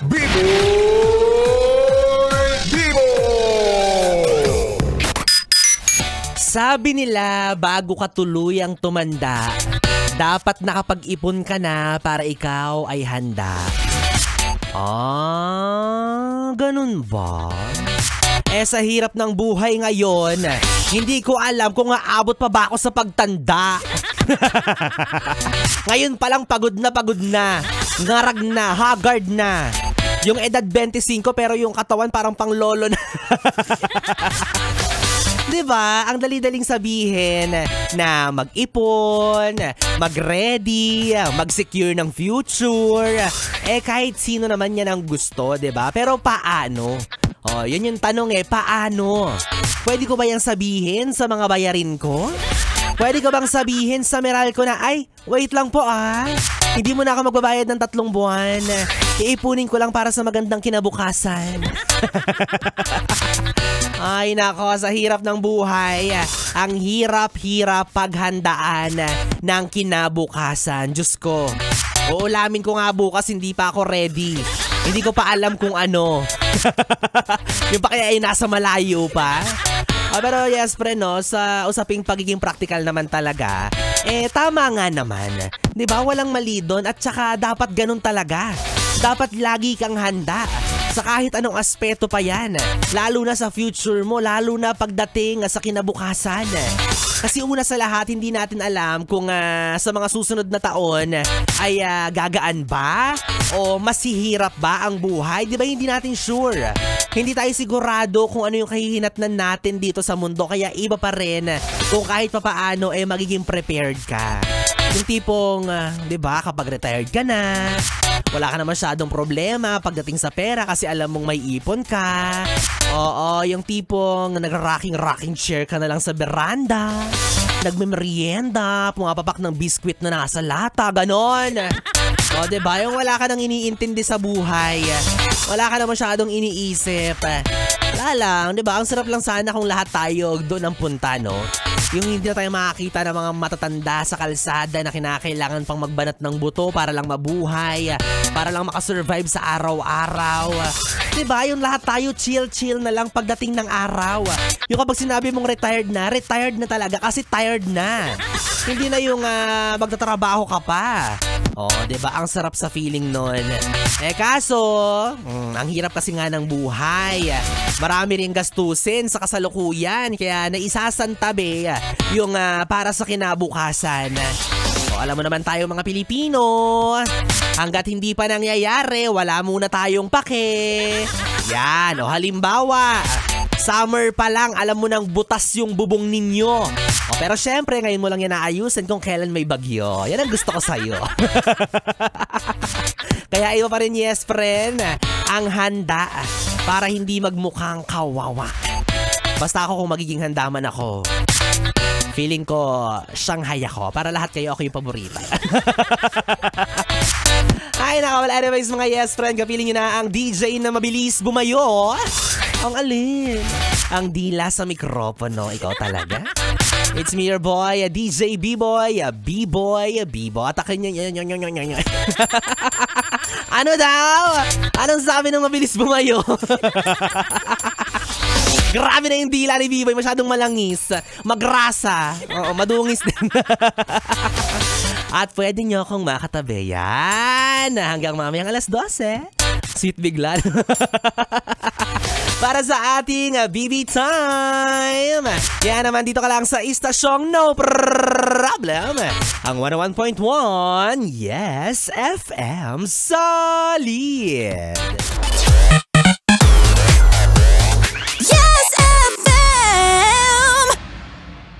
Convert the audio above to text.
Bibo! Sabi nila, bago ka tuluyang tumanda, dapat nakapag-ipon ka na para ikaw ay handa. Ganun ba? Sa hirap ng buhay ngayon, hindi ko alam kung aabot pa ba ako sa pagtanda. Ngayon palang pagod na, ngarag na, haggard na. Yung edad 25 pero yung katawan parang pang lolo na. Diba? Ang dali-daling sabihin na mag-ipon, mag-ready, mag-secure ng future. Kahit sino naman yan ang gusto, diba? Pero paano? Yun yung tanong paano? Pwede ko ba yung sabihin sa mga bayarin ko? Pwede ko bang sabihin sa Meralco na, ay, wait lang po hindi mo na ako magbabayad ng 3 buwan. Iipunin ko lang para sa magandang kinabukasan. Ay nako, sa hirap ng buhay, ang hirap-hirap paghandaan ng kinabukasan. Diyos ko, uulamin ko nga bukas, hindi pa ako ready. Hindi ko pa alam kung ano. Yung pa kaya ay nasa malayo pa. Pero yes, pre, no, sa usaping pagiging practical naman talaga, tama nga naman. Diba, walang mali doon at saka dapat ganun talaga. Dapat lagi kang handa sa kahit anong aspeto pa yan. Lalo na sa future mo, lalo na pagdating sa kinabukasan. Kasi una sa lahat, hindi natin alam kung sa mga susunod na taon ay gagaan ba o masihirap ba ang buhay. Diba, hindi natin sure. Hindi tayo sigurado kung ano yung kahihinatnan natin dito sa mundo. Kaya iba pa rin kung kahit papaano magiging prepared ka. Yung tipong, diba, kapag retired ka na, wala ka na masyadong problema pagdating sa pera kasi alam mong may ipon ka. Oo, yung tipong nagra-rocking chair ka na lang sa veranda, nagme-merienda, pumapapak ng biskwit na nasa lata, ganon. Diba, yung wala ka nang iniintindi sa buhay, wala ka na masyadong iniisip. Wala lang, diba, ang sarap lang sana kung lahat tayo doon ang punta, no? Yung hindi na tayo makakita ng mga matatanda sa kalsada na kinakailangan pang magbanat ng buto para lang mabuhay, para lang makasurvive sa araw-araw. Diba? Yung lahat tayo chill-chill na lang pagdating ng araw. Yung kapag sinabi mong retired na talaga kasi tired na. Hindi na yung magtatrabaho ka pa. Diba? Ang sarap sa feeling nun. Kaso, ang hirap kasi nga ng buhay. Marami rin gastusin sa kasalukuyan kaya naisasantabi yung para sa kinabukasan. Alam mo naman tayo mga Pilipino, hanggat hindi pa nangyayari, wala muna tayong pake. Yan, halimbawa, summer pa lang, alam mo nang butas yung bubong ninyo. Pero syempre, ngayon mo lang yan naayusin kung kailan may bagyo. Yan ang gusto ko sa'yo. Kaya iba pa rin, yes friend, ang handa para hindi magmukhang kawawa. Basta ako kung magiging handa man ako, feeling ko Shanghai ako para lahat kayo ako yung paborito. Ay naka, well anyways mga yes friend, kapiling nyo na ang DJ na mabilis bumayo. Ang alin? Ang dila sa mikropono, ikaw talaga? It's me your boy, DJ B-Boy, B-Boy, B-Boy. Atakin niya. Ano daw? Anong sabi ng mabilis bumayo? Grabe na yung dila ni B-Boy, masyadong malangis, magrasa, madungis din. At pwede nyo akong makatabi yan hanggang mamayang alas 12. Sweet bigla. Para sa ating BB Time. Kaya naman dito ka lang sa istasyong no problem. Ang 101.1, yes, FM Solid.